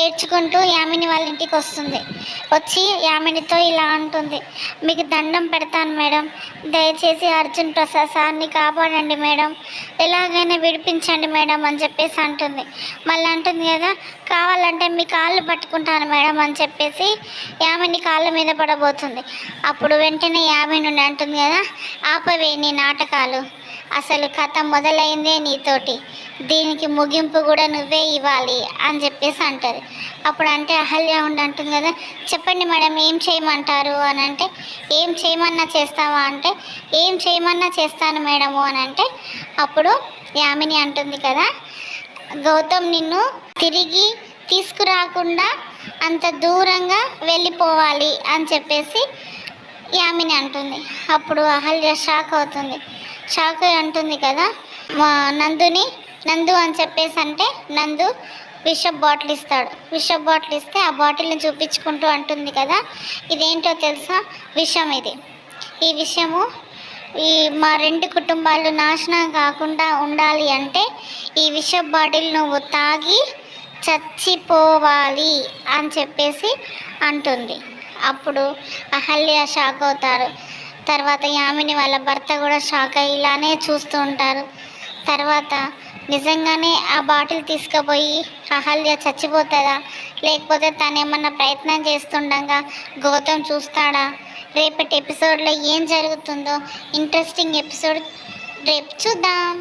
ఏడ్చుకుంటూ యామిని వాళ్ళ ఇంటికి వస్తుంది. వచ్చి యామినితో ఇలా అంటుంది, మీకు దండం పెడతాను మేడం, దయచేసి అర్జున్ ప్రసాద్ సార్ని కాపాడండి మేడం, ఎలాగైనా విడిపించండి మేడం అని చెప్పేసి అంటుంది. మళ్ళీ అంటుంది కదా, కావాలంటే మీ కాళ్ళు పట్టుకుంటాను మేడం అని చెప్పేసి యామిని కాళ్ళ మీద పడబోతుంది. అప్పుడు వెంటనే యామిని నుండి అంటుంది కదా, ఆపవే నీ నాటకాలు, అసలు కథ మొదలైందే నీతోటి, దీనికి ముగింపు కూడా నువ్వే ఇవ్వాలి అని చెప్పేసి అంటుంది. అప్పుడు అంటే అహల్య ఉండి అంటుంది కదా, చెప్పండి మేడం ఏం చేయమంటారు అని అంటే, ఏం చేయమన్నా చేస్తావా అంటే, ఏం చేయమన్నా చేస్తాను మేడము అని అంటే, అప్పుడు యామిని అంటుంది కదా, గౌతమ్ నిన్ను తిరిగి తీసుకురాకుండా అంత దూరంగా వెళ్ళిపోవాలి అని చెప్పేసి యామిని అంటుంది. అప్పుడు అహల్య షాక్ అవుతుంది. షాక్ అంటుంది కదా, మా నందు అని చెప్పేసి అంటే నందు విషప్ బాటిల్ ఇస్తాడు. విషప్ బాటిల్ ఇస్తే ఆ బాటిల్ని చూపించుకుంటూ అంటుంది కదా, ఇదేంటో తెలుసా, విషం ఇది, ఈ విషము ఈ మా 2 కుటుంబాలు నాశనం కాకుండా ఉండాలి అంటే ఈ విషప్ బాటిల్ నువ్వు తాగి చచ్చిపోవాలి అని చెప్పేసి అంటుంది. అప్పుడు అహల్య షాక్ అవుతారు. తర్వాత యామిని వాళ్ళ భర్త కూడా షాక్ అయ్యి ఇలానే చూస్తూ ఉంటారు. తర్వాత నిజంగానే ఆ బాటిల్ తీసుకుపోయి అహల్య చచ్చిపోతుందా, లేకపోతే తను ఏమన్నా ప్రయత్నం చేస్తుండగా గౌతమ్ చూస్తాడా, రేపటి ఎపిసోడ్లో ఏం జరుగుతుందో ఇంట్రెస్టింగ్ ఎపిసోడ్ రేపు చూద్దాం.